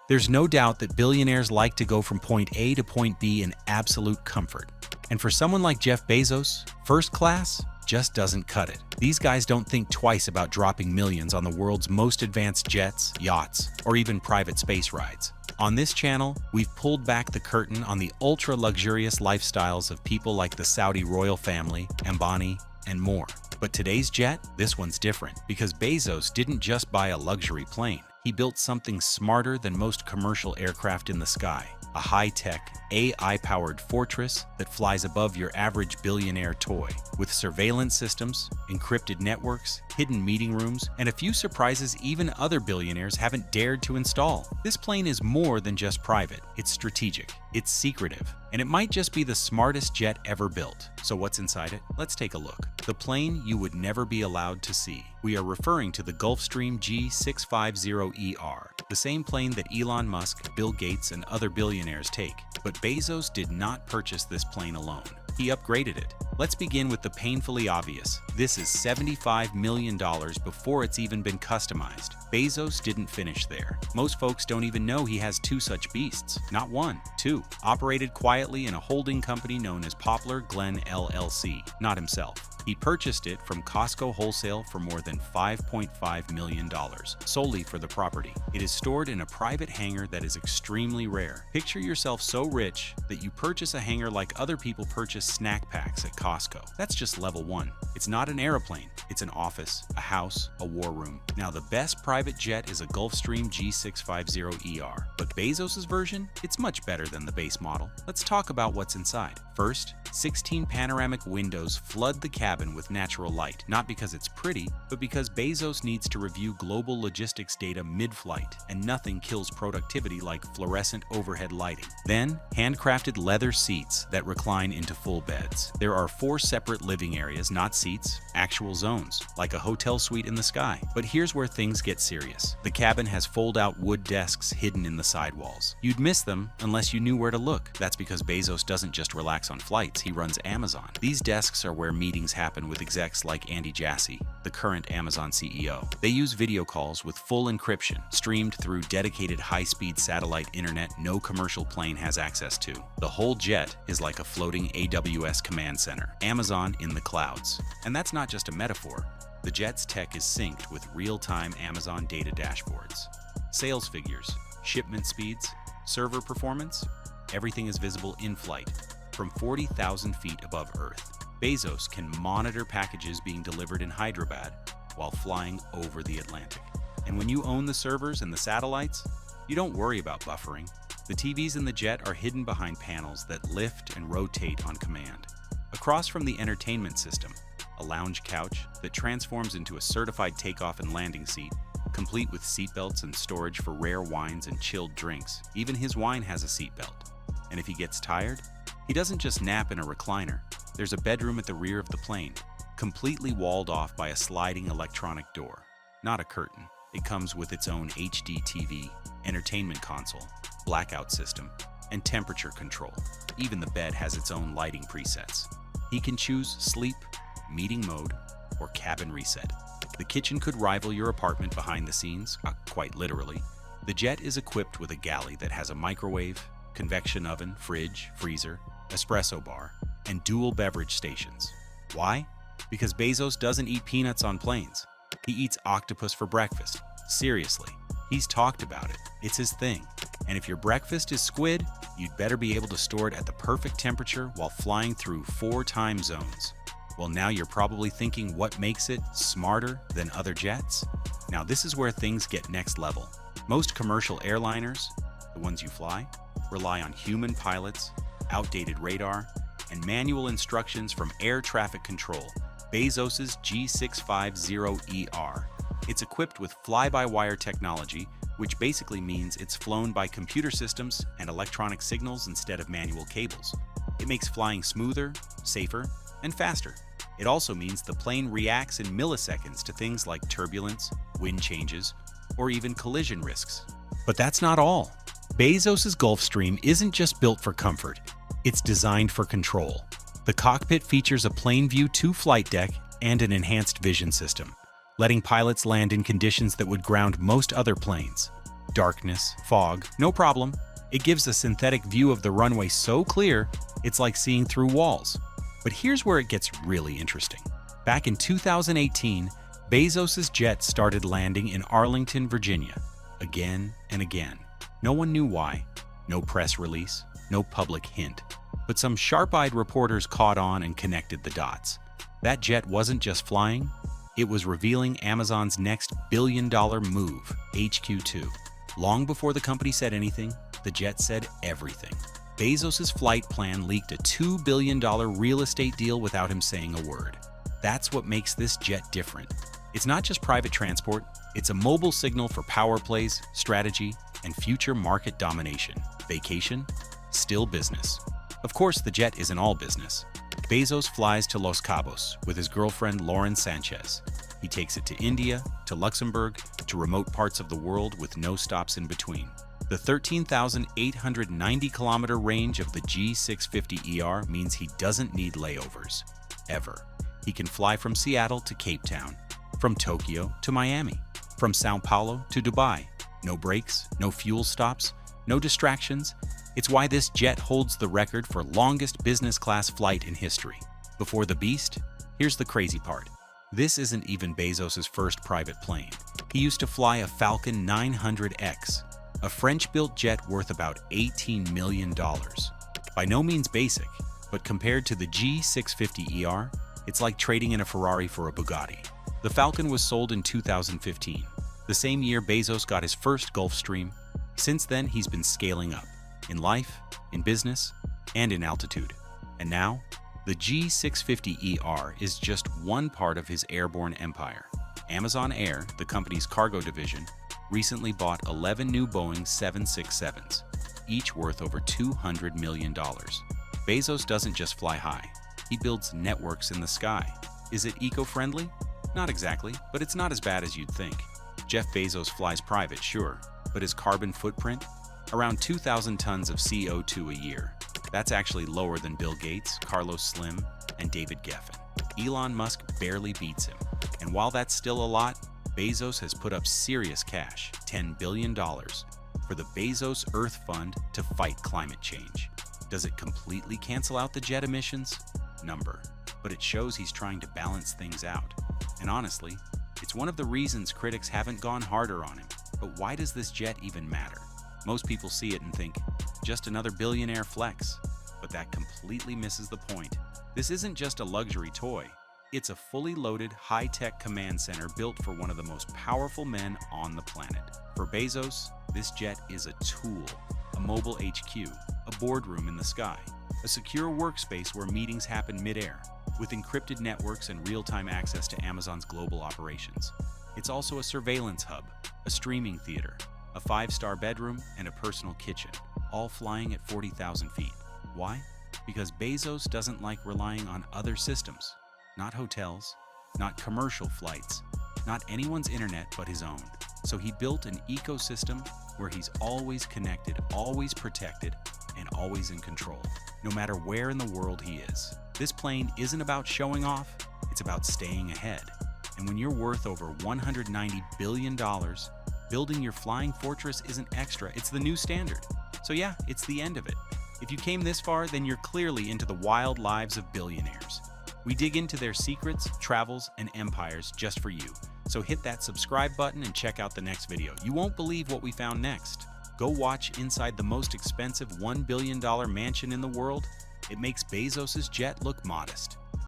There's no doubt that billionaires like to go from point A to point B in absolute comfort. And for someone like Jeff Bezos, first class just doesn't cut it. These guys don't think twice about dropping millions on the world's most advanced jets, yachts, or even private space rides. On this channel, we've pulled back the curtain on the ultra-luxurious lifestyles of people like the Saudi royal family, Ambani, and more. But today's jet, this one's different, because Bezos didn't just buy a luxury plane. He built something smarter than most commercial aircraft in the sky. A high-tech, AI-powered fortress that flies above your average billionaire toy, with surveillance systems, encrypted networks, hidden meeting rooms, and a few surprises even other billionaires haven't dared to install. This plane is more than just private. It's strategic, it's secretive, and it might just be the smartest jet ever built. So what's inside it? Let's take a look. The plane you would never be allowed to see. We are referring to the Gulfstream G650ER, the same plane that Elon Musk, Bill Gates, and other billionaires take. But Bezos did not purchase this plane alone. He upgraded it. Let's begin with the painfully obvious. This is $75 million before it's even been customized. Bezos didn't finish there. Most folks don't even know he has two such beasts. Not one, two. Operated quietly in a holding company known as Poplar Glen LLC. Not himself. He purchased it from Costco Wholesale for more than $5.5 million, solely for the property. It is stored in a private hangar that is extremely rare. Picture yourself so rich that you purchase a hangar like other people purchase snack packs at Costco. That's just level one. It's not an airplane. It's an office, a house, a war room. Now, the best private jet is a Gulfstream G650ER, but Bezos's version, it's much better than the base model. Let's talk about what's inside. First, 16 panoramic windows flood the cabin with natural light, not because it's pretty, but because Bezos needs to review global logistics data mid-flight, and nothing kills productivity like fluorescent overhead lighting. Then, handcrafted leather seats that recline into full beds. There are 4 separate living areas, not seats, actual zones, like a hotel suite in the sky. But here's where things get serious. The cabin has fold-out wood desks hidden in the sidewalls. You'd miss them unless you knew where to look. That's because Bezos doesn't just relax on flights, he runs Amazon. These desks are where meetings happen with execs like Andy Jassy, the current Amazon CEO. They use video calls with full encryption, streamed through dedicated high-speed satellite internet no commercial plane has access to. The whole jet is like a floating AWS command center, Amazon in the clouds. And that's not just a metaphor. The jet's tech is synced with real-time Amazon data dashboards. Sales figures, shipment speeds, server performance, everything is visible in flight, from 40,000 feet above Earth. Bezos can monitor packages being delivered in Hyderabad while flying over the Atlantic. And when you own the servers and the satellites, you don't worry about buffering. The TVs in the jet are hidden behind panels that lift and rotate on command. Across from the entertainment system, a lounge couch that transforms into a certified takeoff and landing seat, complete with seatbelts and storage for rare wines and chilled drinks. Even his wine has a seatbelt. And if he gets tired, he doesn't just nap in a recliner. There's a bedroom at the rear of the plane, completely walled off by a sliding electronic door. Not a curtain. It comes with its own HD TV, entertainment console, blackout system, and temperature control. Even the bed has its own lighting presets. He can choose sleep, meeting mode, or cabin reset. The kitchen could rival your apartment behind the scenes, quite literally. The jet is equipped with a galley that has a microwave, convection oven, fridge, freezer, espresso bar, and dual beverage stations. Why? Because Bezos doesn't eat peanuts on planes. He eats octopus for breakfast. Seriously, he's talked about it. It's his thing. And if your breakfast is squid, you'd better be able to store it at the perfect temperature while flying through 4 time zones. Well, now you're probably thinking what makes it smarter than other jets? Now this is where things get next level. Most commercial airliners, the ones you fly, rely on human pilots, outdated radar, and manual instructions from air traffic control. Bezos's G650ER. It's equipped with fly-by-wire technology, which basically means it's flown by computer systems and electronic signals instead of manual cables. It makes flying smoother, safer, and faster. It also means the plane reacts in milliseconds to things like turbulence, wind changes, or even collision risks. But that's not all. Bezos's Gulfstream isn't just built for comfort, it's designed for control. The cockpit features a PlaneView II flight deck and an enhanced vision system, letting pilots land in conditions that would ground most other planes. darkness, fog, no problem. It gives a synthetic view of the runway so clear, it's like seeing through walls. But here's where it gets really interesting. Back in 2018, Bezos' jet started landing in Arlington, Virginia, again and again. No one knew why. No press release, no public hint. But some sharp-eyed reporters caught on and connected the dots. That jet wasn't just flying, it was revealing Amazon's next billion-dollar move, HQ2. Long before the company said anything, the jet said everything. Bezos' flight plan leaked a $2 billion real estate deal without him saying a word. That's what makes this jet different. It's not just private transport, it's a mobile signal for power plays, strategy, and future market domination. Vacation? Still business. Of course, the jet isn't all business. Bezos flies to Los Cabos with his girlfriend Lauren Sanchez. He takes it to India, to Luxembourg, to remote parts of the world with no stops in between. The 13,890-kilometer range of the G650ER means he doesn't need layovers, ever. He can fly from Seattle to Cape Town, from Tokyo to Miami, from Sao Paulo to Dubai. No breaks, no fuel stops, no distractions. It's why this jet holds the record for longest business class flight in history. Before the beast, here's the crazy part. This isn't even Bezos' first private plane. He used to fly a Falcon 900X, a French-built jet worth about $18 million. By no means basic, but compared to the G650ER, it's like trading in a Ferrari for a Bugatti. The Falcon was sold in 2015, the same year Bezos got his first Gulfstream. Since then, he's been scaling up, in life, in business, and in altitude. And now, the G650ER is just one part of his airborne empire. Amazon Air, the company's cargo division, recently bought 11 new Boeing 767s, each worth over $200 million. Bezos doesn't just fly high, he builds networks in the sky. Is it eco-friendly? Not exactly, but it's not as bad as you'd think. Jeff Bezos flies private, sure, but his carbon footprint? Around 2,000 tons of CO2 a year. That's actually lower than Bill Gates, Carlos Slim, and David Geffen. Elon Musk barely beats him. And while that's still a lot, Bezos has put up serious cash, $10 billion, for the Bezos Earth Fund to fight climate change. Does it completely cancel out the jet emissions? Number. But it shows he's trying to balance things out. And honestly, it's one of the reasons critics haven't gone harder on him. But why does this jet even matter? Most people see it and think, just another billionaire flex. But that completely misses the point. This isn't just a luxury toy. It's a fully loaded, high-tech command center built for one of the most powerful men on the planet. For Bezos, this jet is a tool, a mobile HQ, a boardroom in the sky, a secure workspace where meetings happen mid-air, with encrypted networks and real-time access to Amazon's global operations. It's also a surveillance hub, a streaming theater, a 5-star bedroom, and a personal kitchen, all flying at 40,000 feet. Why? Because Bezos doesn't like relying on other systems. Not hotels, not commercial flights, not anyone's internet but his own. So he built an ecosystem where he's always connected, always protected, and always in control, no matter where in the world he is. This plane isn't about showing off, it's about staying ahead. And when you're worth over $190 billion, building your flying fortress isn't extra, it's the new standard. So yeah, it's the end of it. If you came this far, then you're clearly into the wild lives of billionaires. We dig into their secrets, travels, and empires just for you. So hit that subscribe button and check out the next video. You won't believe what we found next. Go watch inside the most expensive $1 billion mansion in the world. It makes Bezos' jet look modest.